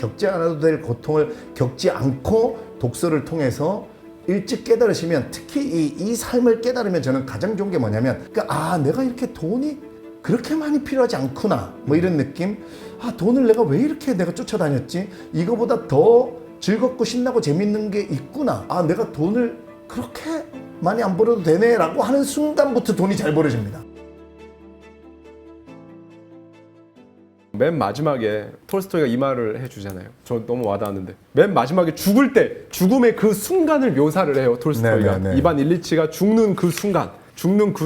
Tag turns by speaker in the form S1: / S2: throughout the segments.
S1: 겪지 않아도 될 고통을 겪지 않고 독서를 통해서 일찍 깨달으시면, 특히 이 삶을 깨달으면 저는 가장 좋은 게 뭐냐면, 그러니까 내가 이렇게 돈이 그렇게 많이 필요하지 않구나, 뭐 이런 느낌. 돈을 내가 왜 이렇게 내가 쫓아다녔지, 이거보다 더 즐겁고 신나고 재밌는 게 있구나, 내가 돈을 그렇게 많이 안 벌어도 되네 라고 하는 순간부터 돈이 잘 벌어집니다.
S2: 맨 마지막에 톨스토이가 이 말을 해주잖아요. 저 너무 와닿았는데, 맨 마지막에 죽을 때, 죽음의 그 순간을 묘사를 해요, 톨스토이가.
S1: 네네네.
S2: 이반 일리치가 죽는 그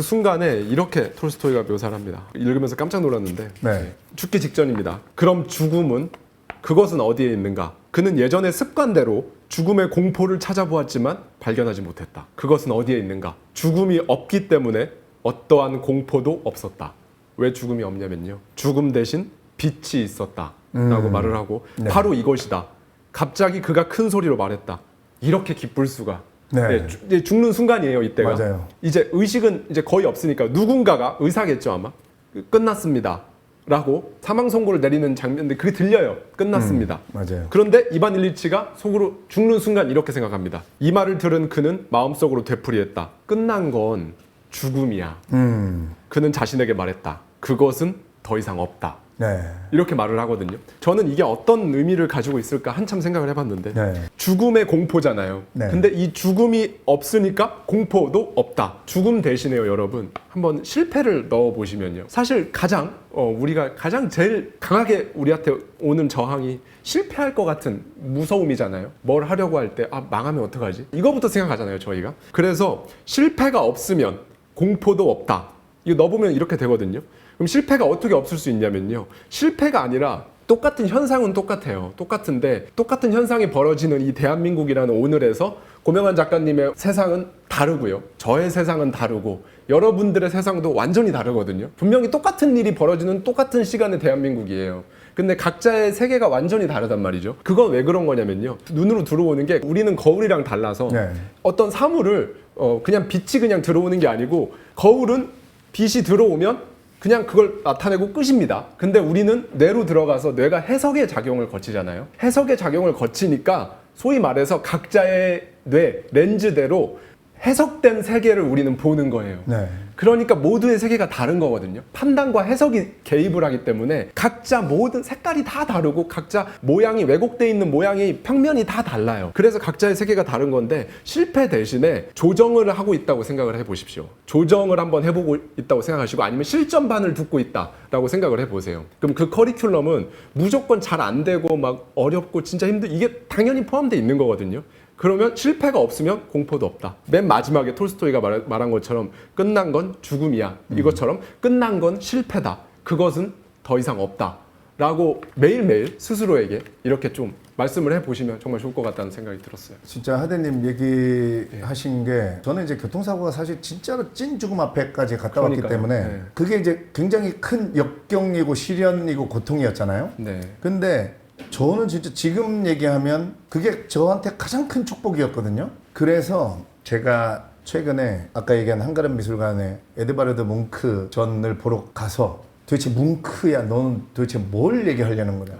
S2: 순간에 이렇게 톨스토이가 묘사를 합니다. 읽으면서 깜짝 놀랐는데,
S1: 네.
S2: 죽기 직전입니다. 그럼 죽음은, 그것은 어디에 있는가? 그는 예전의 습관대로 죽음의 공포를 찾아보았지만 발견하지 못했다. 그것은 어디에 있는가? 죽음이 없기 때문에 어떠한 공포도 없었다. 왜 죽음이 없냐면요, 죽음 대신 빛이 있었다 라고 말을 하고,
S1: 네.
S2: 바로 이것이다. 갑자기 그가 큰 소리로 말했다. 이렇게 기쁠 수가.
S1: 네.
S2: 이제 죽는 순간이에요, 이때가.
S1: 맞아요.
S2: 이제 의식은 이제 거의 없으니까 누군가가, 의사겠죠 아마, 끝났습니다 라고 사망 선고를 내리는 장면인데 그게 들려요. 끝났습니다.
S1: 맞아요.
S2: 그런데 이반 일리치가 속으로 죽는 순간 이렇게 생각합니다. 이 말을 들은 그는 마음속으로 되풀이했다. 끝난 건 죽음이야. 그는 자신에게 말했다. 그것은 더 이상 없다.
S1: 네.
S2: 이렇게 말을 하거든요. 저는 이게 어떤 의미를 가지고 있을까 한참 생각을 해봤는데,
S1: 네.
S2: 죽음의 공포잖아요.
S1: 네.
S2: 근데 이 죽음이 없으니까 공포도 없다. 죽음 대신에요, 여러분, 한번 실패를 넣어보시면요, 사실 우리가 가장 제일 강하게 우리한테 오는 저항이 실패할 것 같은 무서움이잖아요. 뭘 하려고 할 때 망하면 어떡하지? 이거부터 생각하잖아요, 저희가. 그래서 실패가 없으면 공포도 없다. 이거 넣어보면 이렇게 되거든요. 그럼 실패가 어떻게 없을 수 있냐면요, 실패가 아니라 똑같은 현상은 똑같아요. 똑같은데 똑같은 현상이 벌어지는 이 대한민국이라는 오늘에서 고명환 작가님의 세상은 다르고요, 저의 세상은 다르고, 여러분들의 세상도 완전히 다르거든요. 분명히 똑같은 일이 벌어지는 똑같은 시간의 대한민국이에요. 근데 각자의 세계가 완전히 다르단 말이죠. 그건 왜 그런 거냐면요, 눈으로 들어오는 게, 우리는 거울이랑 달라서
S1: 네.
S2: 어떤 사물을 그냥 빛이 그냥 들어오는 게 아니고, 거울은 빛이 들어오면 그냥 그걸 나타내고 끝입니다. 근데 우리는 뇌로 들어가서 뇌가 해석의 작용을 거치잖아요. 해석의 작용을 거치니까 소위 말해서 각자의 뇌, 렌즈대로 해석된 세계를 우리는 보는 거예요.
S1: 네.
S2: 그러니까 모두의 세계가 다른 거거든요. 판단과 해석이 개입을 하기 때문에 각자 모든 색깔이 다 다르고, 각자 모양이, 왜곡되어 있는 모양이, 평면이 다 달라요. 그래서 각자의 세계가 다른 건데, 실패 대신에 조정을 하고 있다고 생각을 해보십시오. 조정을 한번 해보고 있다고 생각하시고, 아니면 실전반을 듣고 있다라고 생각을 해보세요. 그럼 그 커리큘럼은 무조건 잘 안 되고 막 어렵고 진짜 이게 당연히 포함되어 있는 거거든요. 그러면 실패가 없으면 공포도 없다. 맨 마지막에 톨스토이가 말한 것처럼 끝난 건 죽음이야, 이것처럼 끝난 건 실패다. 그것은 더 이상 없다 라고 매일매일 스스로에게 이렇게 좀 말씀을 해보시면 정말 좋을 것 같다는 생각이 들었어요.
S1: 진짜 하대님 얘기하신 게, 저는 이제 교통사고가 사실 진짜로 찐 죽음 앞에까지 갔다 왔기
S2: 그러니까요.
S1: 때문에
S2: 네.
S1: 그게 이제 굉장히 큰 역경이고 시련이고 고통이었잖아요.
S2: 네.
S1: 근데 저는 진짜 지금 얘기하면 그게 저한테 가장 큰 축복이었거든요. 그래서 제가 최근에 아까 얘기한 한가름 미술관에 에드바르드 뭉크 전을 보러 가서, 도대체 뭉크야, 너는 도대체 뭘 얘기하려는 거냐.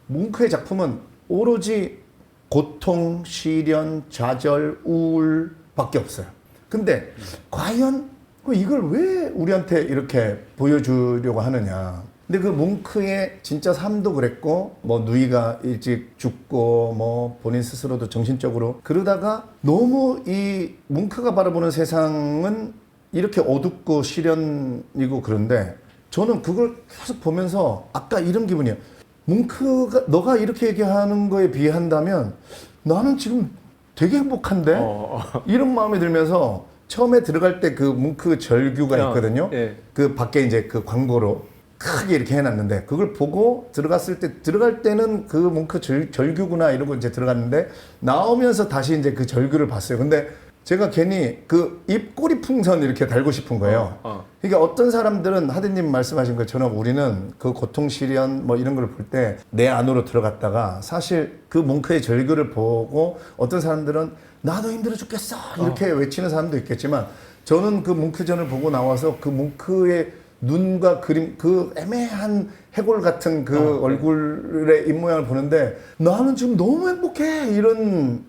S1: 뭉크의 작품은 오로지 고통, 시련, 좌절, 우울밖에 없어요. 근데 과연 이걸 왜 우리한테 이렇게 보여주려고 하느냐. 근데 그 뭉크의 진짜 삶도 그랬고, 뭐 누이가 일찍 죽고, 뭐 본인 스스로도 정신적으로 그러다가, 너무 이 뭉크가 바라보는 세상은 이렇게 어둡고 시련이고, 그런데 저는 그걸 계속 보면서 아까 이런 기분이에요. 뭉크가 너가 이렇게 얘기하는 거에 비한다면 나는 지금 되게 행복한데? 이런 마음이 들면서 처음에 들어갈 때 그 뭉크 절규가 있거든요.
S2: 예.
S1: 그 밖에 이제 그 광고로 크게 이렇게 해놨는데, 그걸 보고 들어갈 때는 그 뭉크 절규구나 이러고 이제 들어갔는데, 나오면서 다시 이제 그 절규를 봤어요. 근데 제가 괜히 그 입꼬리 풍선 이렇게 달고 싶은 거예요. 그러니까 어떤 사람들은 하드님 말씀하신 것처럼 우리는 그 고통, 시련 뭐 이런 걸 볼 때 내 안으로 들어갔다가, 사실 그 뭉크의 절규를 보고 어떤 사람들은 나도 힘들어 죽겠어 이렇게 외치는 사람도 있겠지만, 저는 그 뭉크전을 보고 나와서 그 뭉크의 눈과 그림 그 애매한 해골 같은 그 얼굴의 입모양을 보는데 나는 지금 너무 행복해 이런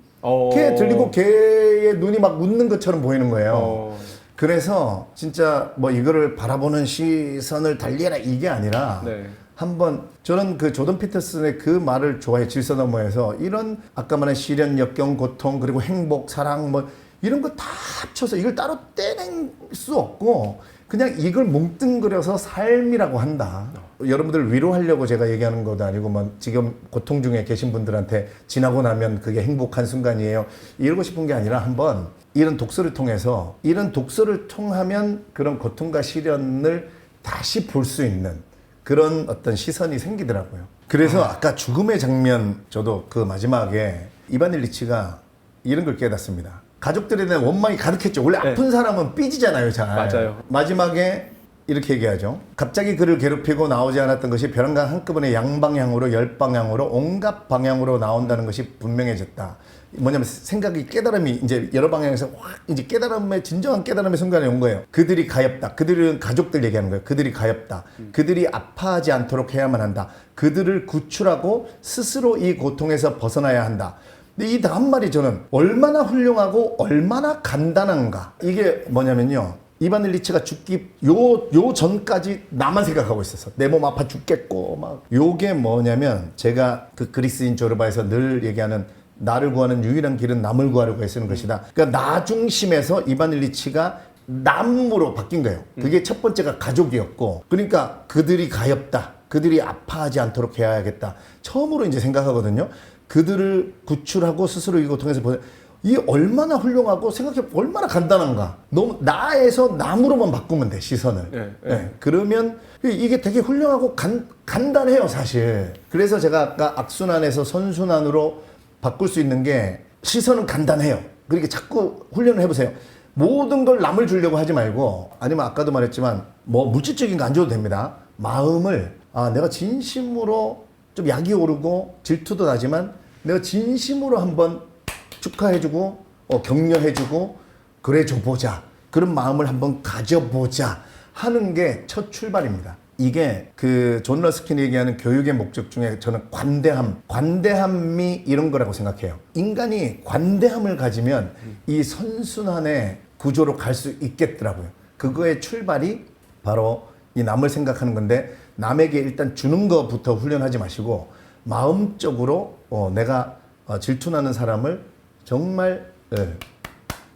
S1: 게 들리고 걔의 눈이 막 웃는 것처럼 보이는 거예요. 그래서 진짜 뭐 이거를 바라보는 시선을 달리해라 이게 아니라
S2: 네.
S1: 한번 저는 그 조던 피터슨의 그 말을 좋아해. 질서 너머에서 이런 아까 말한 시련, 역경, 고통 그리고 행복, 사랑 뭐 이런 거 다 합쳐서 이걸 따로 떼낼 수 없고 그냥 이걸 뭉뚱그려서 삶이라고 한다. 여러분들 위로하려고 제가 얘기하는 것도 아니고 뭐 지금 고통 중에 계신 분들한테 지나고 나면 그게 행복한 순간이에요. 이러고 싶은 게 아니라 한번 이런 독서를 통해서 이런 독서를 통하면 그런 고통과 시련을 다시 볼 수 있는 그런 어떤 시선이 생기더라고요. 그래서 아까 죽음의 장면 저도 그 마지막에 이반 일리치가 이런 걸 깨닫습니다. 가족들에 대한 원망이 가득했죠. 원래 아픈 사람은 삐지잖아요, 잘.
S2: 맞아요.
S1: 마지막에 이렇게 얘기하죠. 갑자기 그를 괴롭히고 나오지 않았던 것이 벼랑간 한꺼번에 양방향으로 열방향으로 온갖 방향으로 나온다는 것이 분명해졌다. 뭐냐면 생각이 깨달음이 이제 여러 방향에서 확 이제 깨달음의 진정한 깨달음의 순간에 온 거예요. 그들이 가엾다. 그들은 가족들 얘기하는 거예요. 그들이 가엾다. 그들이 아파하지 않도록 해야만 한다. 그들을 구출하고 스스로 이 고통에서 벗어나야 한다. 근데 이 다음 말이 저는 얼마나 훌륭하고 얼마나 간단한가. 이게 뭐냐면요. 이반 일리치가 죽기 요 전까지 나만 생각하고 있었어. 내 몸 아파 죽겠고 막. 요게 뭐냐면 제가 그 그리스인 조르바에서 늘 얘기하는 나를 구하는 유일한 길은 남을 구하려고 애쓰는 것이다. 그러니까 나 중심에서 이반 일리치가 남으로 바뀐 거예요. 그게 첫 번째가 가족이었고, 그러니까 그들이 가엾다. 그들이 아파하지 않도록 해야겠다. 처음으로 이제 생각하거든요. 그들을 구출하고 스스로 이 고통에서 이 얼마나 훌륭하고 생각해 얼마나 간단한가. 너무 나에서 남으로만 바꾸면 돼 시선을. 네. 그러면 이게 되게 훌륭하고 간단해요 사실. 그래서 제가 아까 악순환에서 선순환으로 바꿀 수 있는 게 시선은 간단해요. 그러니까 자꾸 훈련을 해보세요. 모든 걸 남을 주려고 하지 말고 아니면 아까도 말했지만 뭐 물질적인 거 안 줘도 됩니다. 마음을 내가 진심으로 좀 약이 오르고 질투도 나지만 내가 진심으로 한번 축하해주고 격려해주고 그래 줘보자. 그런 마음을 한번 가져보자 하는 게 첫 출발입니다. 이게 그 존 러스킨이 얘기하는 교육의 목적 중에 저는 관대함이 이런 거라고 생각해요. 인간이 관대함을 가지면 이 선순환의 구조로 갈 수 있겠더라고요. 그거의 출발이 바로 이 남을 생각하는 건데 남에게 일단 주는 것부터 훈련하지 마시고 마음적으로 내가 질투나는 사람을 정말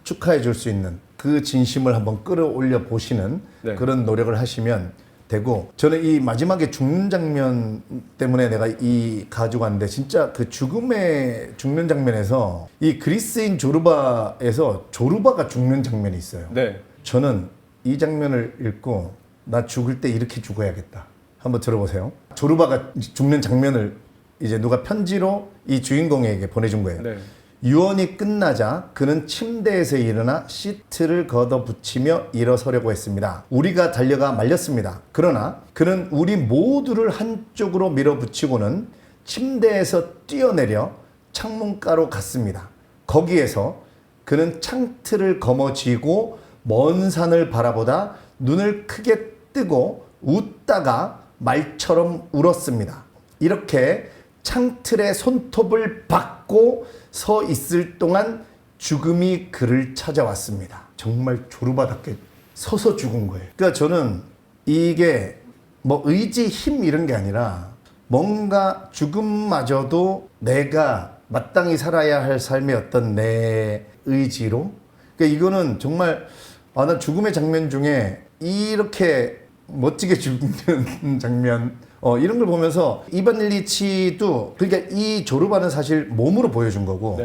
S1: 축하해 줄 수 있는 그 진심을 한번 끌어올려 보시는 그런 노력을 하시면 되고 저는 이 마지막에 죽는 장면 때문에 내가 이 가지고 왔는데 진짜 그 죽는 장면에서 이 그리스인 조르바에서 조르바가 죽는 장면이 있어요.
S2: 네.
S1: 저는 이 장면을 읽고 나 죽을 때 이렇게 죽어야겠다. 한번 들어보세요. 조르바가 죽는 장면을 이제 누가 편지로 이 주인공에게 보내준 거예요.
S2: 네.
S1: 유언이 끝나자 그는 침대에서 일어나 시트를 걷어붙이며 일어서려고 했습니다. 우리가 달려가 말렸습니다. 그러나 그는 우리 모두를 한쪽으로 밀어붙이고는 침대에서 뛰어내려 창문가로 갔습니다. 거기에서 그는 창틀을 거머쥐고 먼 산을 바라보다 눈을 크게 뜨고 웃다가 말처럼 울었습니다. 이렇게 창틀에 손톱을 박고 서 있을 동안 죽음이 그를 찾아왔습니다. 정말 조르바답게 서서 죽은 거예요. 그러니까 저는 이게 뭐 의지, 힘 이런 게 아니라 뭔가 죽음마저도 내가 마땅히 살아야 할 삶의 어떤 내 의지로. 그러니까 이거는 정말 난 죽음의 장면 중에 이렇게 멋지게 죽는 장면 이런 걸 보면서 이반 일리치도 그러니까 이 조르바는 사실 몸으로 보여준 거고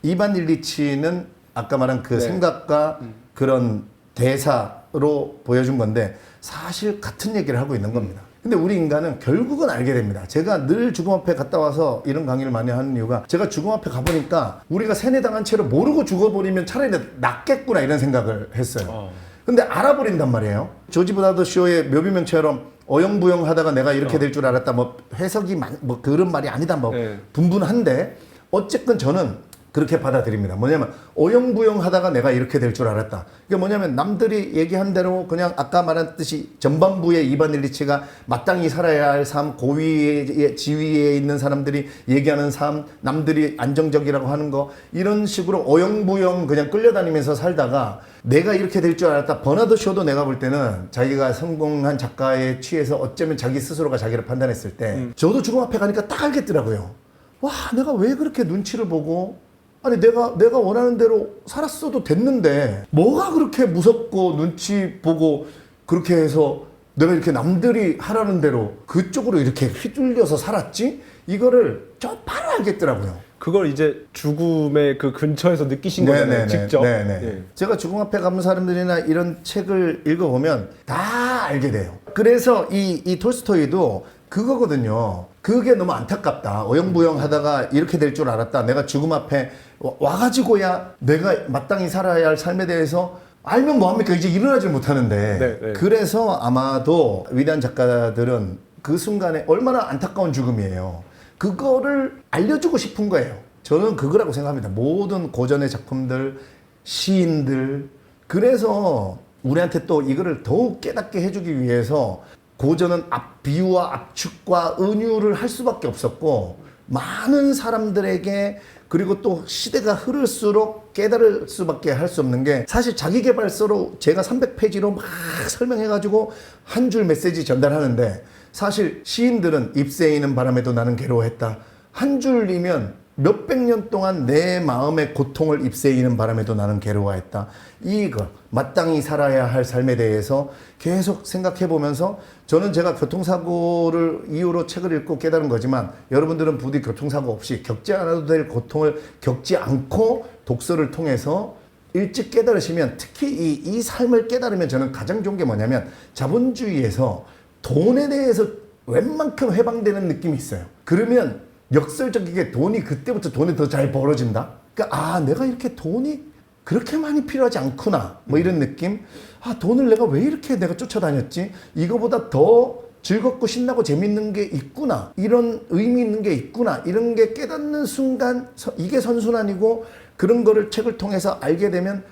S1: 이반 일리치는 아까 말한 그 생각과 그런 대사로 보여준 건데 사실 같은 얘기를 하고 있는 겁니다. 근데 우리 인간은 결국은 알게 됩니다. 제가 늘 죽음 앞에 갔다 와서 이런 강의를 많이 하는 이유가 제가 죽음 앞에 가보니까 우리가 세뇌당한 채로 모르고 죽어버리면 차라리 낫겠구나 이런 생각을 했어요. 근데 알아버린단 말이에요. 조지 버나드 쇼의 묘비명처럼 어영부영 하다가 내가 이렇게 될 줄 알았다. 뭐 해석이 뭐 그런 말이 아니다. 뭐 분분한데 어쨌든 저는 그렇게 받아들입니다. 뭐냐면 어영부영 하다가 내가 이렇게 될 줄 알았다. 이게 뭐냐면 남들이 얘기한 대로 그냥 아까 말했듯이 전반부의 이반 일리치가 마땅히 살아야 할 삶, 고위의 지위에 있는 사람들이 얘기하는 삶, 남들이 안정적이라고 하는 거 이런 식으로 어영부영 그냥 끌려다니면서 살다가 내가 이렇게 될 줄 알았다. 버나드 쇼도 내가 볼 때는 자기가 성공한 작가에 취해서 어쩌면 자기 스스로가 자기를 판단했을 때 저도 죽음 앞에 가니까 딱 알겠더라고요. 와, 내가 왜 그렇게 눈치를 보고 아니 내가 원하는 대로 살았어도 됐는데 뭐가 그렇게 무섭고 눈치 보고 그렇게 해서 내가 이렇게 남들이 하라는 대로 그쪽으로 이렇게 휘둘려서 살았지? 이거를 저 바로 알겠더라고요.
S2: 그걸 이제 죽음의 그 근처에서 느끼신 거잖아요. 직접.
S1: 네네.
S2: 예.
S1: 제가 죽음 앞에 가는 사람들이나 이런 책을 읽어보면 다 알게 돼요. 그래서 이 톨스토이도 그거거든요. 그게 너무 안타깝다. 어영부영 하다가 이렇게 될 줄 알았다. 내가 죽음 앞에 와가지고야 내가 마땅히 살아야 할 삶에 대해서 알면 뭐합니까? 이제 일어나질 못하는데.
S2: 네.
S1: 그래서 아마도 위대한 작가들은 그 순간에 얼마나 안타까운 죽음이에요. 그거를 알려주고 싶은 거예요. 저는 그거라고 생각합니다. 모든 고전의 작품들, 시인들. 그래서 우리한테 또 이거를 더욱 깨닫게 해주기 위해서 고전은 비유와 압축과 은유를 할 수밖에 없었고 많은 사람들에게 그리고 또 시대가 흐를수록 깨달을 수밖에 할 수 없는 게 사실 자기계발서로 제가 300페이지로 막 설명해가지고 한 줄 메시지 전달하는데 사실 시인들은 잎새이는 바람에도 나는 괴로워했다. 한 줄이면 몇백 년 동안 내 마음의 고통을 잎새이는 바람에도 나는 괴로워했다. 이거 마땅히 살아야 할 삶에 대해서 계속 생각해 보면서 저는 제가 교통사고를 이후로 책을 읽고 깨달은 거지만 여러분들은 부디 교통사고 없이 겪지 않아도 될 고통을 겪지 않고 독서를 통해서 일찍 깨달으시면 특히 이 삶을 깨달으면 저는 가장 좋은 게 뭐냐면 자본주의에서 돈에 대해서 웬만큼 해방되는 느낌이 있어요. 그러면 역설적이게 그때부터 돈이 더 잘 벌어진다? 그러니까, 내가 이렇게 돈이 그렇게 많이 필요하지 않구나. 뭐 이런 느낌? 돈을 내가 쫓아다녔지? 이거보다 더 즐겁고 신나고 재밌는 게 있구나. 이런 의미 있는 게 있구나. 이런 게 깨닫는 순간, 이게 선순환이고 그런 거를 책을 통해서 알게 되면,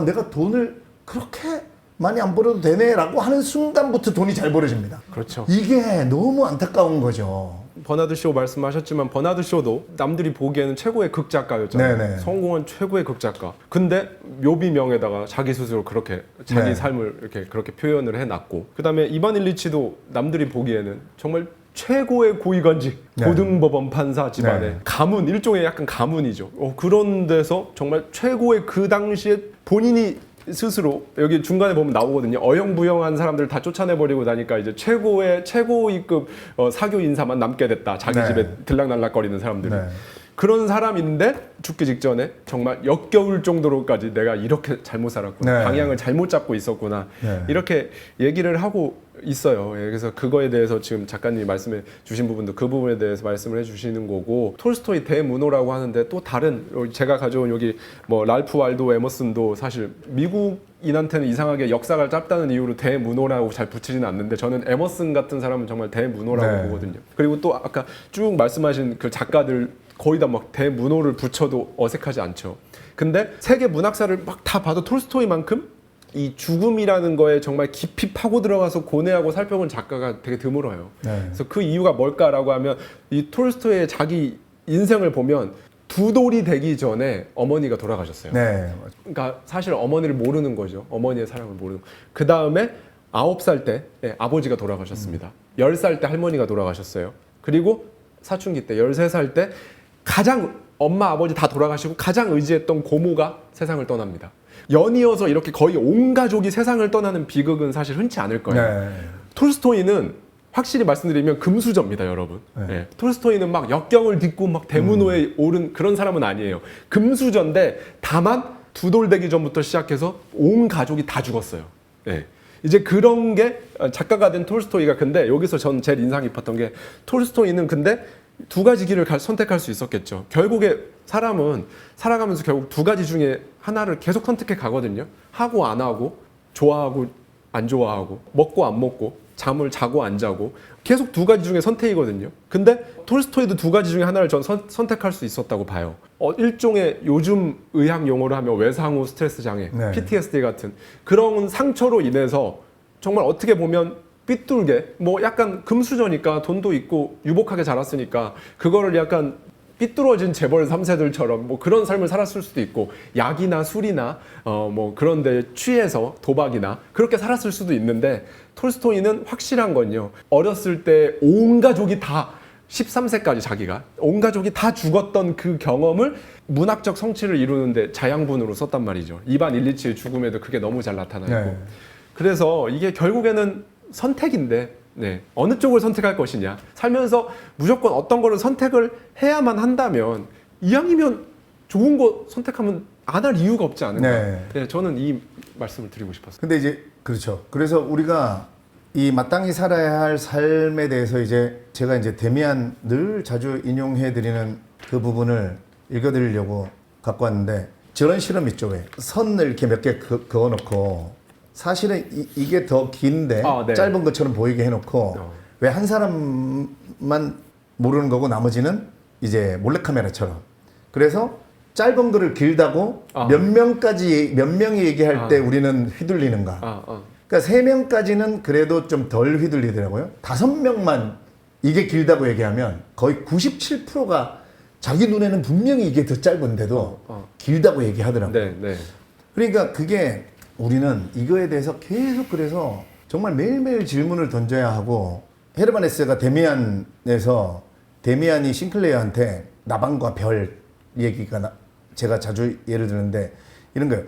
S1: 내가 돈을 그렇게 많이 안 벌어도 되네라고 하는 순간부터 돈이 잘 벌어집니다.
S2: 그렇죠.
S1: 이게 너무 안타까운 거죠.
S2: 버나드 쇼 말씀하셨지만 버나드 쇼도 남들이 보기에는 최고의 극작가였잖아요.
S1: 네네.
S2: 성공한 최고의 극작가. 근데 묘비명에다가 자기 스스로 그렇게 자기
S1: 네.
S2: 삶을 이렇게 그렇게 표현을 해놨고, 그다음에 이반 일리치도 남들이 보기에는 정말 최고의 고위관직
S1: 네.
S2: 고등법원 판사 집안의
S1: 네.
S2: 가문, 일종의 약간 가문이죠. 그런 데서 정말 최고의 그 당시에 본인이 스스로 여기 중간에 보면 나오거든요. 어영부영한 사람들 다 쫓아내버리고 나니까 이제 최고위급 사교 인사만 남게 됐다. 자기
S1: 네.
S2: 집에 들락날락거리는 사람들이.
S1: 네.
S2: 그런 사람인데 죽기 직전에 정말 역겨울 정도로까지 내가 이렇게 잘못 살았구나.
S1: 네.
S2: 방향을 잘못 잡고 있었구나.
S1: 네.
S2: 이렇게 얘기를 하고 있어요. 그래서 그거에 대해서 지금 작가님이 말씀해 주신 부분도 그 부분에 대해서 말씀을 해 주시는 거고, 톨스토이 대문호라고 하는데 또 다른 제가 가져온 여기 뭐 랄프 waldo 에머슨도 사실 미국인한테는 이상하게 역사가 짧다는 이유로 대문호라고 잘 붙이지는 않는데 저는 에머슨 같은 사람은 정말 대문호라고
S1: 네.
S2: 보거든요. 그리고 또 아까 쭉 말씀하신 그 작가들 거의 다 막 대문호를 붙여도 어색하지 않죠. 근데 세계 문학사를 막 다 봐도 톨스토이만큼 이 죽음이라는 거에 정말 깊이 파고 들어가서 고뇌하고 살펴본 작가가 되게 드물어요.
S1: 네.
S2: 그래서 그 이유가 뭘까라고 하면 이 톨스토이의 자기 인생을 보면 두 돌이 되기 전에 어머니가 돌아가셨어요.
S1: 네.
S2: 그러니까 사실 어머니를 모르는 거죠. 어머니의 사랑을 모르는. 그 다음에 9살 때 아버지가 돌아가셨습니다. 10살 때 할머니가 돌아가셨어요. 그리고 사춘기 때 13살 때 가장 엄마 아버지 다 돌아가시고 가장 의지했던 고모가 세상을 떠납니다. 연이어서 이렇게 거의 온 가족이 세상을 떠나는 비극은 사실 흔치 않을 거예요.
S1: 네.
S2: 톨스토이는 확실히 말씀드리면 금수저입니다, 여러분.
S1: 네.
S2: 톨스토이는 막 역경을 딛고 막 대문호에 오른 그런 사람은 아니에요. 금수저인데 다만 두 돌 되기 전부터 시작해서 온 가족이 다 죽었어요. 이제 그런 게 작가가 된 톨스토이가, 근데 여기서 전 제일 인상 깊었던 게 톨스토이는 근데 두 가지 길을 선택할 수 있었겠죠. 결국에 사람은 살아가면서 결국 두 가지 중에 하나를 계속 선택해 가거든요. 하고 안 하고, 좋아하고 안 좋아하고, 먹고 안 먹고. 잠을 자고 안 자고 계속 두 가지 중에 선택이거든요. 근데 톨스토이도 두 가지 중에 하나를 전 선택할 수 있었다고 봐요. 일종의 요즘 의학 용어로 하면 외상후 스트레스 장애,
S1: 네.
S2: PTSD 같은 그런 상처로 인해서 정말 어떻게 보면 삐뚤게 뭐 약간 금수저니까 돈도 있고 유복하게 자랐으니까 그거를 약간 삐뚤어진 재벌 3세들처럼 뭐 그런 삶을 살았을 수도 있고 약이나 술이나 뭐 그런 데 취해서 도박이나 그렇게 살았을 수도 있는데 톨스토이는 확실한 건요. 어렸을 때 온 가족이 다 13세까지 자기가 온 가족이 다 죽었던 그 경험을 문학적 성취를 이루는데 자양분으로 썼단 말이죠. 이반 일리치의 죽음에도 그게 너무 잘 나타나 있고.
S1: 네.
S2: 그래서 이게 결국에는 선택인데 네. 어느 쪽을 선택할 것이냐. 살면서 무조건 어떤 거를 선택을 해야만 한다면 이왕이면 좋은 거 선택하면 안 할 이유가 없지 않을까.
S1: 네.
S2: 네, 저는 이 말씀을 드리고 싶었어요.
S1: 근데 이제 그렇죠. 그래서 우리가 이 마땅히 살아야 할 삶에 대해서 이제 제가 이제 데미안 늘 자주 인용해 드리는 그 부분을 읽어드리려고 갖고 왔는데 저런 실험 있죠. 왜 선을 이렇게 몇 개 그어놓고 사실은 이게 더 긴데
S2: 네.
S1: 짧은 것처럼 보이게 해놓고 왜 한 사람만 모르는 거고 나머지는 이제 몰래카메라처럼. 그래서 짧은 거를 길다고 몇 명이 얘기할 때 우리는 휘둘리는가. 그러니까 3명까지는 그래도 좀 덜 휘둘리더라고요. 5명만 이게 길다고 얘기하면 거의 97%가 자기 눈에는 분명히 이게 더 짧은데도 길다고 얘기하더라고요.
S2: 네, 네.
S1: 그러니까 그게 우리는 이거에 대해서 계속 그래서 정말 매일매일 질문을 던져야 하고 헤르만 헤세가 데미안에서 데미안이 싱클레어한테 나방과 별 얘기가 제가 자주 예를 드는데 이런 거예요.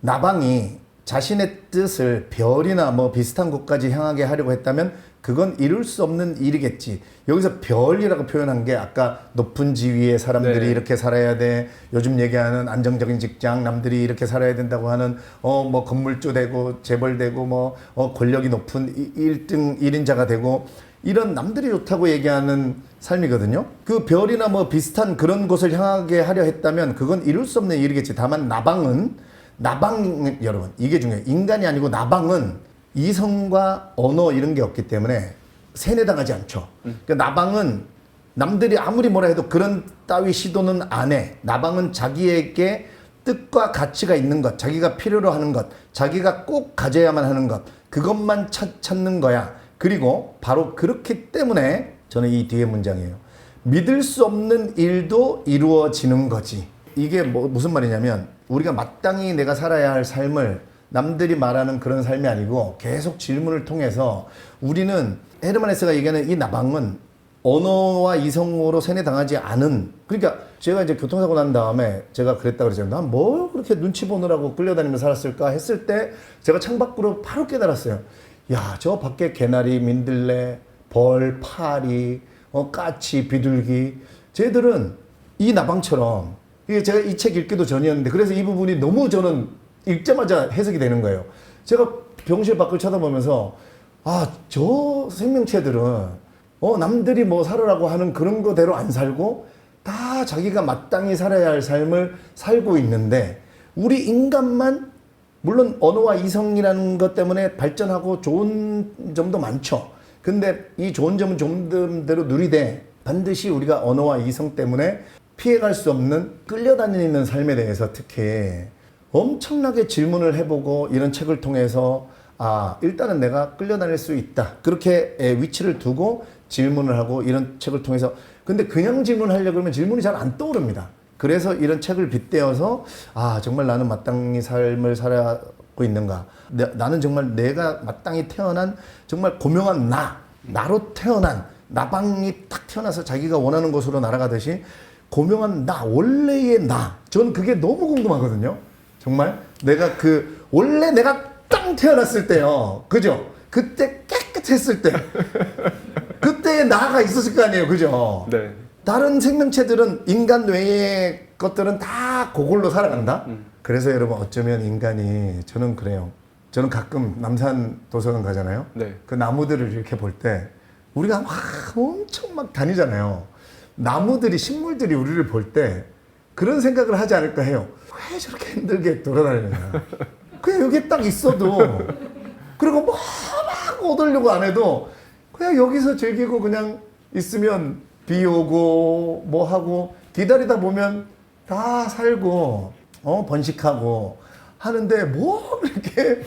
S1: 나방이 자신의 뜻을 별이나 뭐 비슷한 곳까지 향하게 하려고 했다면 그건 이룰 수 없는 일이겠지. 여기서 별이라고 표현한 게 아까 높은 지위의 사람들이
S2: 네.
S1: 이렇게 살아야 돼. 요즘 얘기하는 안정적인 직장, 남들이 이렇게 살아야 된다고 하는 뭐 건물주 되고 재벌 되고 뭐 권력이 높은 1등 1인자가 되고 이런 남들이 좋다고 얘기하는 삶이거든요. 그 별이나 뭐 비슷한 그런 곳을 향하게 하려 했다면 그건 이룰 수 없는 일이겠지. 다만 나방 여러분 이게 중요해요. 인간이 아니고 나방은 이성과 언어 이런 게 없기 때문에 세뇌당하지 않죠. 그러니까 나방은 남들이 아무리 뭐라 해도 그런 따위 시도는 안 해. 나방은 자기에게 뜻과 가치가 있는 것, 자기가 필요로 하는 것, 자기가 꼭 가져야만 하는 것, 그것만 찾는 거야. 그리고 바로 그렇기 때문에 저는 이 뒤에 문장이에요. 믿을 수 없는 일도 이루어지는 거지. 이게 무슨 말이냐면 우리가 마땅히 내가 살아야 할 삶을 남들이 말하는 그런 삶이 아니고 계속 질문을 통해서 우리는 헤르만 헤세가 얘기하는 이 나방은 언어와 이성으로 세뇌당하지 않은, 그러니까 제가 이제 교통사고 난 다음에 제가 그랬다 그러잖아요. 난 뭐 그렇게 눈치 보느라고 끌려다니면서 살았을까 했을 때 제가 창밖으로 바로 깨달았어요. 야, 저 밖에 개나리, 민들레, 벌, 파리, 까치, 비둘기, 쟤들은 이 나방처럼, 이게 제가 이 책 읽기도 전이었는데 그래서 이 부분이 너무 저는 읽자마자 해석이 되는 거예요. 제가 병실 밖을 쳐다보면서 저 생명체들은 남들이 뭐 살으라고 하는 그런 거대로 안 살고 다 자기가 마땅히 살아야 할 삶을 살고 있는데 우리 인간만 물론 언어와 이성이라는 것 때문에 발전하고 좋은 점도 많죠. 근데 이 좋은 점은 좋은 대로 누리되 반드시 우리가 언어와 이성 때문에 피해갈 수 없는 끌려다니는 삶에 대해서 특히 엄청나게 질문을 해보고 이런 책을 통해서 일단은 내가 끌려다닐 수 있다. 그렇게 위치를 두고 질문을 하고 이런 책을 통해서 근데 그냥 질문하려고 그러면 질문이 잘 안 떠오릅니다. 그래서 이런 책을 빗대어서 정말 나는 마땅히 삶을 살아가고 있는가. 나는 정말 내가 마땅히 태어난 정말 고명한 나로 태어난 나방이 딱 태어나서 자기가 원하는 곳으로 날아가듯이 고명한 원래의 나. 저는 그게 너무 궁금하거든요. 정말 내가 원래 내가 땅 태어났을 때요. 그죠? 그때 깨끗했을 때. 그때의 나가 있었을 거 아니에요. 그죠?
S2: 네.
S1: 다른 생명체들은 인간 외의 것들은 다 그걸로 살아간다. 그래서 여러분 어쩌면 인간이 저는 그래요. 저는 가끔 남산 도서관 가잖아요.
S2: 네.
S1: 그 나무들을 이렇게 볼 때 우리가 엄청 막 다니잖아요. 나무들이 식물들이 우리를 볼 때 그런 생각을 하지 않을까 해요. 왜 저렇게 힘들게 돌아다니냐. 그냥 여기 딱 있어도 그리고 막 얻으려고 안 해도 그냥 여기서 즐기고 그냥 있으면 비 오고 뭐 하고 기다리다 보면 다 살고 번식하고 하는데 뭐 그렇게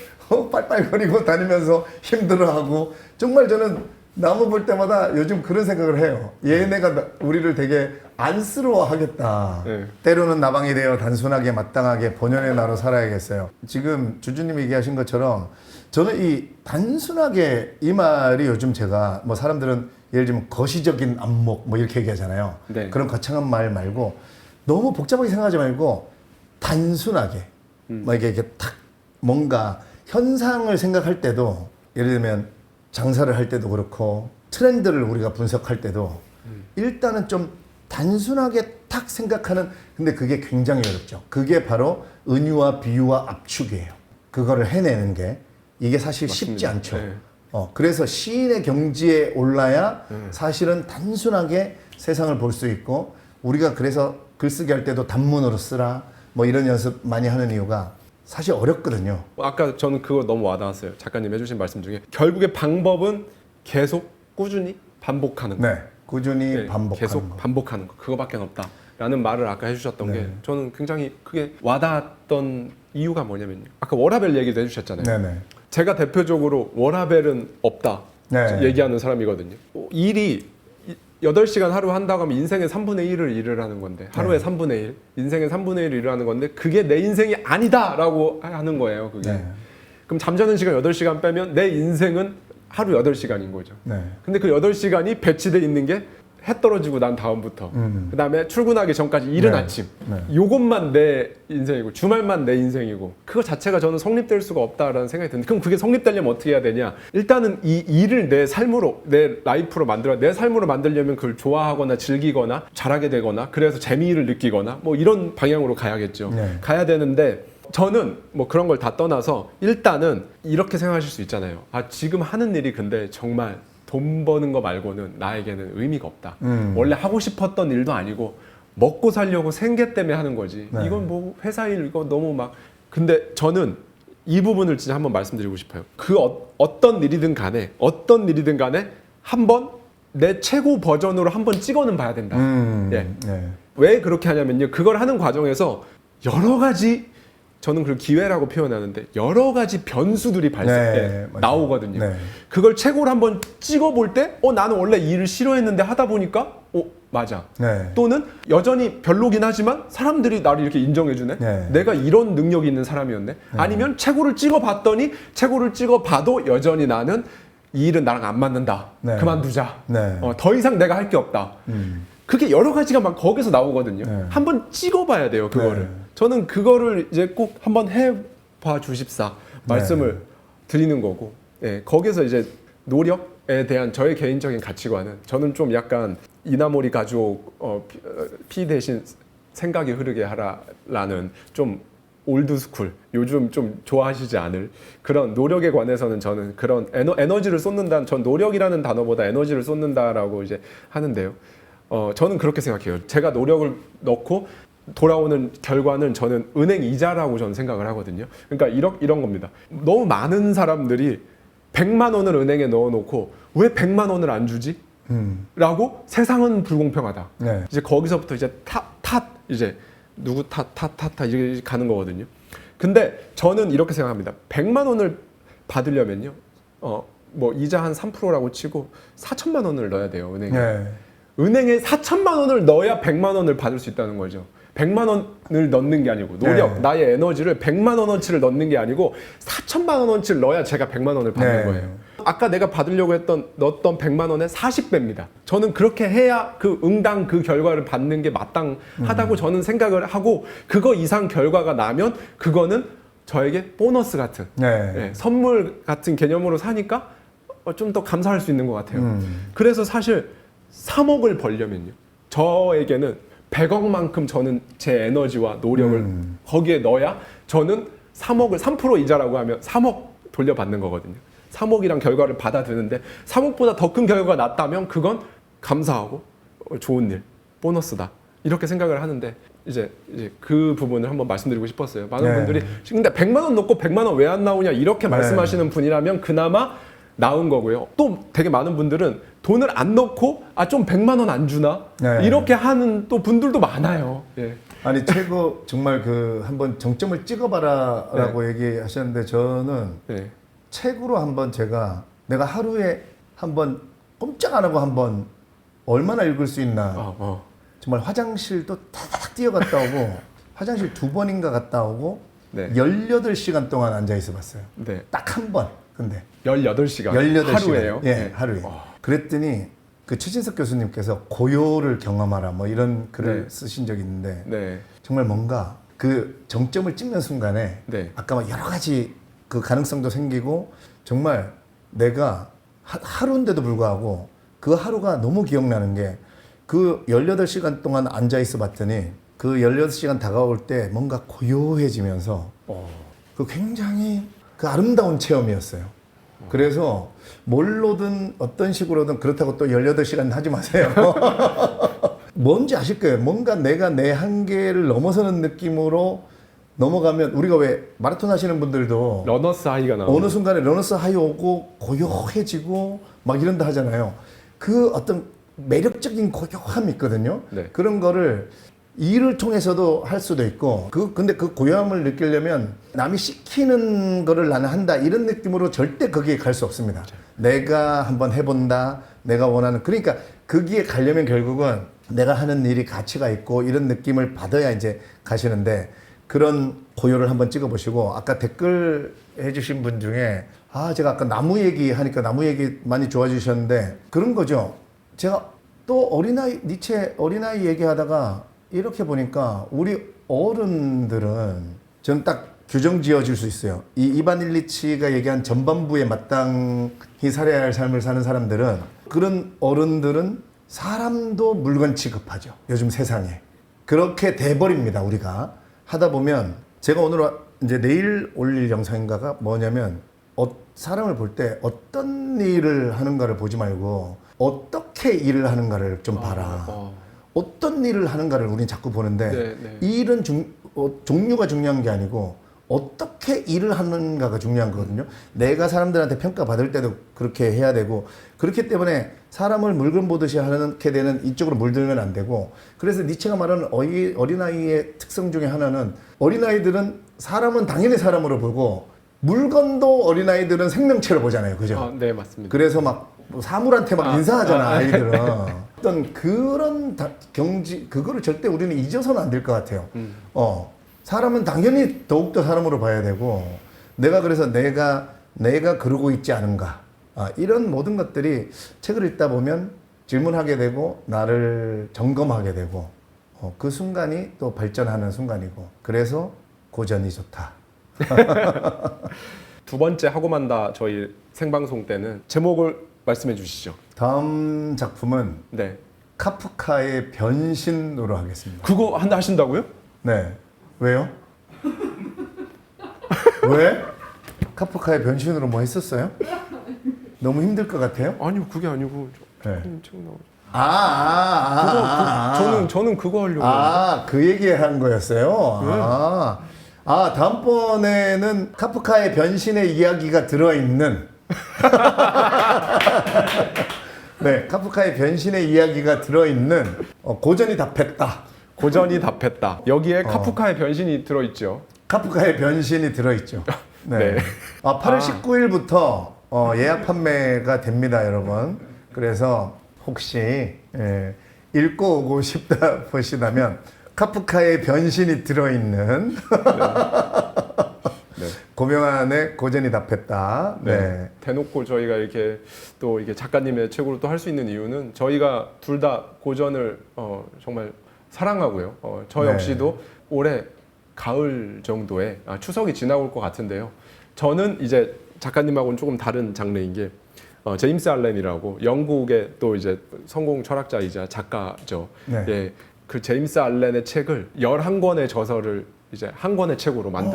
S1: 빨빨거리고 다니면서 힘들어하고 정말 저는 나무 볼 때마다 요즘 그런 생각을 해요. 얘네가 우리를 되게 안쓰러워하겠다.
S2: 네.
S1: 때로는 나방이 되어 단순하게 마땅하게 본연의 나로 살아야겠어요. 지금 주주님이 얘기하신 것처럼 저는 이 단순하게 이 말이 요즘 제가 뭐 사람들은 예를 들면 거시적인 안목 뭐 이렇게 얘기하잖아요.
S2: 네.
S1: 그런 거창한 말 말고 너무 복잡하게 생각하지 말고 단순하게 뭐 이렇게 탁 뭔가 현상을 생각할 때도 예를 들면 장사를 할 때도 그렇고 트렌드를 우리가 분석할 때도 일단은 좀 단순하게 탁 생각하는 근데 그게 굉장히 어렵죠. 그게 바로 은유와 비유와 압축이에요. 그거를 해내는 게 이게 사실 쉽지 않죠.
S2: 네.
S1: 그래서 시인의 경지에 올라야 사실은 단순하게 세상을 볼 수 있고 우리가 그래서 글쓰기 할 때도 단문으로 쓰라 뭐 이런 연습 많이 하는 이유가 사실 어렵거든요.
S2: 아까 저는 그거 너무 와닿았어요. 작가님 해주신 말씀 중에 결국에 방법은 계속 꾸준히 반복하는 거.
S1: 네, 꾸준히
S2: 네,
S1: 반복하는
S2: 계속
S1: 거.
S2: 반복하는 거. 그거밖에 없다라는 말을 아까 해주셨던
S1: 네.
S2: 게 저는 굉장히 크게 와닿았던 이유가 뭐냐면요. 아까 워라벨 얘기도 해주셨잖아요.
S1: 네네.
S2: 제가 대표적으로 워라벨은 없다
S1: 네.
S2: 얘기하는 사람이거든요. 일이 8시간 하루 한다고 하면 인생의 3분의 1을 일을 하는 건데 하루에 3분의 1, 인생의 3분의 1을 일을 하는 건데 그게 내 인생이 아니다라고 하는 거예요. 그게.
S1: 네.
S2: 그럼 잠자는 시간 8시간 빼면 내 인생은 하루 8시간인 거죠.
S1: 네.
S2: 근데 그 8시간이 배치돼 있는 게 해 떨어지고 난 다음부터 그다음에 출근하기 전까지 이른
S1: 네.
S2: 아침
S1: 네.
S2: 요것만 내 인생이고 주말만 내 인생이고 그거 자체가 저는 성립될 수가 없다라는 생각이 드는데 그럼 그게 성립되려면 어떻게 해야 되냐 일단은 이 일을 내 삶으로 내 라이프로 내 삶으로 만들려면 그걸 좋아하거나 즐기거나 잘하게 되거나 그래서 재미를 느끼거나 뭐 이런 방향으로 가야겠죠.
S1: 네.
S2: 가야 되는데 저는 뭐 그런 걸 다 떠나서 일단은 이렇게 생각하실 수 있잖아요. 아 지금 하는 일이 근데 정말 돈 버는 거 말고는 나에게는 의미가 없다. 원래 하고 싶었던 일도 아니고 먹고 살려고 생계 때문에 하는 거지.
S1: 네.
S2: 이건 뭐 회사 일 이거 너무 막 근데 저는 이 부분을 진짜 한번 말씀드리고 싶어요. 그 어떤 일이든 간에 한번 내 최고 버전으로 한번 찍어는 봐야 된다. 예.
S1: 네.
S2: 왜 그렇게 하냐면요. 그걸 하는 과정에서 여러 가지 저는 그걸 기회라고 표현하는데 여러 가지 변수들이
S1: 맞아요.
S2: 나오거든요.
S1: 네.
S2: 그걸 최고로 한번 찍어볼 때 나는 원래 이 일을 싫어했는데 하다 보니까 맞아.
S1: 네.
S2: 또는 여전히 별로긴 하지만 사람들이 나를 이렇게 인정해주네.
S1: 네.
S2: 내가 이런 능력이 있는 사람이었네. 아니면 최고를 찍어봤더니 최고를 찍어봐도 여전히 나는 이 일은 나랑 안 맞는다.
S1: 네.
S2: 그만두자.
S1: 네.
S2: 더 이상 내가 할 게 없다. 그게 여러 가지가 막 거기서 나오거든요.
S1: 네.
S2: 한번 찍어봐야 돼요, 그거를.
S1: 네.
S2: 저는 그거를 이제 꼭 한번 해봐 주십사 말씀을 드리는 거고, 예, 거기서 이제 노력에 대한 저의 개인적인 가치관은 저는 좀 약간 이나모리 가족 피 대신 생각이 흐르게 하라라는 좀 올드스쿨 요즘 좀 좋아하시지 않을 그런 노력에 관해서는 저는 그런 에너지를 쏟는다. 전 노력이라는 단어보다 에너지를 쏟는다라고 이제 하는데요. 저는 그렇게 생각해요. 제가 노력을 넣고 돌아오는 결과는 저는 은행 이자라고 저는 생각을 하거든요. 그러니까 이런 겁니다. 너무 많은 사람들이 100만 원을 은행에 넣어놓고 왜 100만 원을 안 주지? 라고 세상은 불공평하다.
S1: 네.
S2: 이제 거기서부터 이제 이제 누구 이렇게 가는 거거든요. 근데 저는 이렇게 생각합니다. 100만 원을 받으려면요. 뭐 이자 한 3%라고 치고 4천만 원을 넣어야 돼요, 은행에.
S1: 네.
S2: 은행에 4천만 원을 넣어야 100만 원을 받을 수 있다는 거죠. 100만 원을 넣는 게 아니고 노력,
S1: 네.
S2: 나의 에너지를 100만 원어치를 넣는 게 아니고 4천만 원어치를 넣어야 제가 100만 원을 받는
S1: 네.
S2: 거예요. 아까 내가 받으려고 넣었던 100만 원의 40배입니다. 저는 그렇게 해야 그 응당 그 결과를 받는 게 마땅하다고 저는 생각을 하고 그거 이상 결과가 나면 그거는 저에게 보너스 같은
S1: 네.
S2: 선물 같은 개념으로 사니까 좀 더 감사할 수 있는 것 같아요. 그래서 사실 3억을 벌려면요. 저에게는 100억만큼 저는 제 에너지와 노력을 거기에 넣어야 저는 3억을 3% 이자라고 하면 3억 돌려받는 거거든요. 3억이란 결과를 받아들이는데 3억보다 더 큰 결과가 났다면 그건 감사하고 좋은 일, 보너스다. 이렇게 생각을 하는데 이제 그 부분을 한번 말씀드리고 싶었어요. 많은
S1: 네.
S2: 분들이 근데 100만 원 넣고 100만 원 왜 안 나오냐 이렇게 말씀하시는 분이라면 그나마 나은 거고요. 또 되게 많은 분들은 돈을 안 넣고 좀 100만 원 안 주나
S1: 네.
S2: 이렇게 하는 또 분들도 많아요. 예.
S1: 아니 최고 정말 그 한번 정점을 찍어봐라라고 얘기하셨는데 저는
S2: 네.
S1: 책으로 한번 내가 하루에 한번 꼼짝 안 하고 한번 얼마나 읽을 수 있나. 정말 화장실도 탁 뛰어갔다 오고 화장실 2번인가 갔다 오고
S2: 네.
S1: 18시간 동안 앉아 있어 봤어요.
S2: 네.
S1: 딱 한 번. 근데
S2: 18시간.
S1: 18시간.
S2: 하루에요?
S1: 예,
S2: 네.
S1: 하루에. 그랬더니 그 최진석 교수님께서 고요를 경험하라 뭐 이런 글을
S2: 네.
S1: 쓰신 적이 있는데
S2: 네.
S1: 정말 뭔가 그 정점을 찍는 순간에
S2: 네.
S1: 아까 막 여러 가지 그 가능성도 생기고 정말 내가 하루인데도 불구하고 그 하루가 너무 기억나는 게 그 18시간 동안 앉아 있어 봤더니 그 18시간 다가올 때 뭔가 고요해지면서 그 굉장히 그 아름다운 체험이었어요. 그래서 뭘로든 어떤 식으로든 그렇다고 또 18시간 하지 마세요. 뭔지 아실 거예요. 뭔가 내가 내 한계를 넘어서는 느낌으로 넘어가면 우리가 왜 마라톤 하시는 분들도
S2: 러너스 하이가 나오고
S1: 어느 순간에 러너스 하이 오고 고요해지고 막 이런다 하잖아요. 그 어떤 매력적인 고요함이 있거든요.
S2: 네.
S1: 그런 거를 일을 통해서도 할 수도 있고 근데 그 고요함을 느끼려면 남이 시키는 거를 나는 한다 이런 느낌으로 절대 거기에 갈 수 없습니다. 내가 한번 해본다. 내가 원하는 그러니까 거기에 가려면 결국은 내가 하는 일이 가치가 있고 이런 느낌을 받아야 이제 가시는데 그런 고요를 한번 찍어보시고 아까 댓글 해주신 분 중에 제가 아까 나무 얘기 하니까 나무 얘기 많이 좋아해 주셨는데 그런 거죠. 제가 또 니체 어린아이 얘기하다가 이렇게 보니까 우리 어른들은 저는 딱 규정 지어줄 수 있어요. 이 이반 일리치가 얘기한 전반부에 마땅히 살아야 할 삶을 사는 사람들은 그런 어른들은 사람도 물건 취급하죠. 요즘 세상에. 그렇게 돼버립니다, 우리가. 하다 보면 제가 오늘 이제 내일 올릴 영상인가가 뭐냐면 사람을 볼 때 어떤 일을 하는가를 보지 말고 어떻게 일을 하는가를 좀 봐라. 어떤 일을 하는가를 우리는 자꾸 보는데
S2: 네.
S1: 이 일은 종류가 중요한 게 아니고 어떻게 일을 하는가가 중요한 거거든요. 내가 사람들한테 평가받을 때도 그렇게 해야 되고 그렇기 때문에 사람을 물건 보듯이 하게 되는 이쪽으로 물들면 안 되고 그래서 니체가 말하는 어린아이의 특성 중에 하나는 어린아이들은 사람은 당연히 사람으로 보고 물건도 어린아이들은 생명체로 보잖아요. 그죠?
S2: 네, 맞습니다.
S1: 그래서 막 사물한테 막 인사하잖아, 아이들은. 어떤 그런 그거를 절대 우리는 잊어서는 안 될 것 같아요. 사람은 당연히 더욱더 사람으로 봐야 되고, 그래서 내가 그러고 있지 않은가. 이런 모든 것들이 책을 읽다 보면 질문하게 되고, 나를 점검하게 되고, 그 순간이 또 발전하는 순간이고, 그래서 고전이 좋다.
S2: 두 번째 하고 만다 저희 생방송 때는 제목을 말씀해 주시죠.
S1: 다음 작품은
S2: 네.
S1: 카프카의 변신으로 하겠습니다.
S2: 그거 하신다고요?
S1: 네. 왜요? 왜? 카프카의 변신으로 뭐 했었어요? 너무 힘들 것 같아요?
S2: 아니요, 그게 아니고
S1: 네.
S2: 책 나오죠. 저는 그거 하려고.
S1: 그 얘기 한 거였어요?
S2: 네.
S1: 다음번에는 카프카의 변신의 이야기가 들어있는 네, 카프카의 변신의 이야기가 들어있는 고전이 답했다.
S2: 고전이 답했다. 여기에 카프카의 변신이 들어있죠.
S1: 카프카의 변신이 들어있죠. 네.
S2: 네.
S1: 8월 19일부터 예약 판매가 됩니다, 여러분. 그래서 혹시 읽고 오고 싶다 보시다면 카프카의 변신이 들어있는
S2: 네.
S1: 고명환의 고전이 답했다.
S2: 네. 대놓고 저희가 이렇게 또 이게 작가님의 책으로 또 할 수 있는 이유는 저희가 둘 다 고전을 정말 사랑하고요. 저
S1: 네.
S2: 역시도 올해 가을 정도에 추석이 지나올 것 같은데요. 저는 이제 작가님하고는 조금 다른 장르인 게 제임스 알렌이라고 영국의 또 이제 성공 철학자이자 작가죠.
S1: 네.
S2: 예, 그 제임스 알렌의 책을 11권의 저서를 이제 한 권의 책으로 만든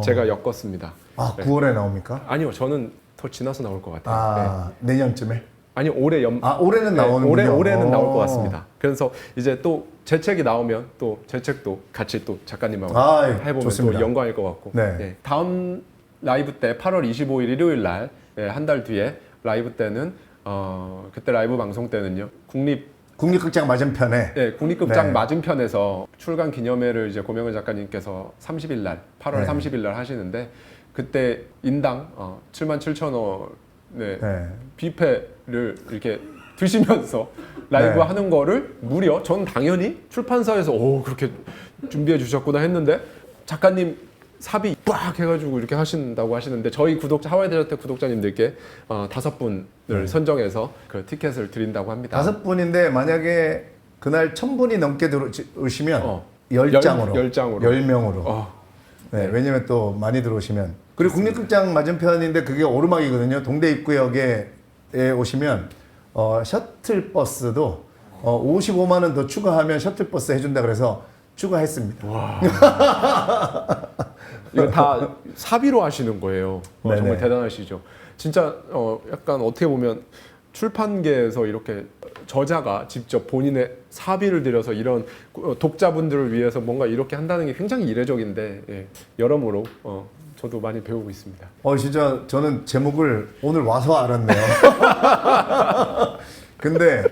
S2: 제가 엮었습니다.
S1: 9월에 나옵니까?
S2: 아니요, 저는 더 지나서 나올 것 같아요. 네.
S1: 내년쯤에?
S2: 아니 올해
S1: 올해는 나오는군요.
S2: 올해는 나올 것 같습니다. 그래서 이제 또 제 책이 나오면 또 제 책도 같이 또 작가님하고 해보면
S1: 좋습니다.
S2: 또 영광일 것 같고.
S1: 네.
S2: 네. 다음 라이브 때 8월 25일 일요일 날 한 달 뒤에 라이브 때는 그때 라이브 방송 때는요.
S1: 국립극장 맞은편에
S2: 국립극장
S1: 네.
S2: 맞은편에서 출간 기념회를 이제 고명은 작가님께서 30일 날 8월
S1: 네.
S2: 30일 날 하시는데 그때 인당 77,000원의
S1: 네.
S2: 뷔페를 이렇게 드시면서 라이브
S1: 네.
S2: 하는 거를 무려 전 당연히 출판사에서 그렇게 준비해 주셨구나 했는데 작가님 삽입 빡 해가지고 이렇게 하신다고 하시는데 저희 구독자 하와이 데저트 구독자님들께 5분을 선정해서 그 티켓을 드린다고 합니다.
S1: 5분인데 만약에 그날 1,000분이 넘게 들어오시면 10장으로
S2: 10장으로
S1: 10명으로 네, 왜냐면 또 많이 들어오시면 그리고 국립극장 맞은편인데 그게 오르막이거든요. 동대 입구역에 오시면 셔틀버스도 55만 원 더 추가하면 셔틀버스 해준다 그래서 추가했습니다.
S2: 이거 다 사비로 하시는 거예요.
S1: 네네.
S2: 정말 대단하시죠. 진짜 약간 어떻게 보면 출판계에서 이렇게 저자가 직접 본인의 사비를 들여서 이런 독자분들을 위해서 뭔가 이렇게 한다는 게 굉장히 이례적인데 여러모로 저도 많이 배우고 있습니다.
S1: 진짜 저는 제목을 오늘 와서 알았네요. 근데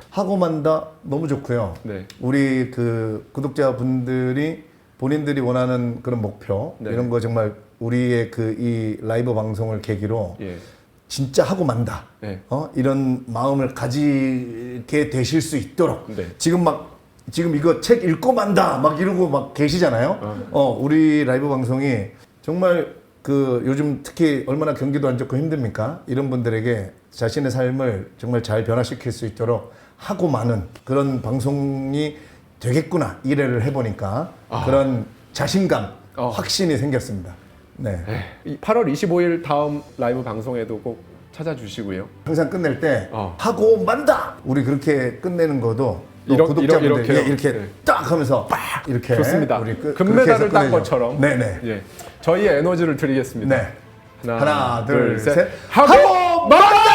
S1: 하고 만다 너무 좋고요.
S2: 네.
S1: 우리 그 구독자분들이 본인들이 원하는 그런 목표
S2: 네.
S1: 이런 거 정말 우리의 그 이 라이브 방송을 계기로 진짜 하고 만다.
S2: 네.
S1: 이런 마음을 가지게 되실 수 있도록
S2: 네.
S1: 지금 이거 책 읽고 만다 막 이러고 막 계시잖아요. 우리 라이브 방송이 정말 그 요즘 특히 얼마나 경기도 안 좋고 힘듭니까? 이런 분들에게 자신의 삶을 정말 잘 변화시킬 수 있도록 하고 많은 그런 방송이 되겠구나 일회를 해보니까 그런 자신감, 확신이 생겼습니다. 네.
S2: 이 8월 25일 다음 라이브 방송에도 꼭 찾아주시고요.
S1: 항상 끝낼 때 하고 만다. 우리 그렇게 끝내는 것도 또 구독자분들 이렇게 딱 하면서 빡 이렇게
S2: 좋습니다.
S1: 우리
S2: 금메달을 딴 것처럼.
S1: 네네.
S2: 저희의 에너지를 드리겠습니다.
S1: 네. 하나, 둘,
S2: 셋.
S1: 셋.
S2: 하고 만다!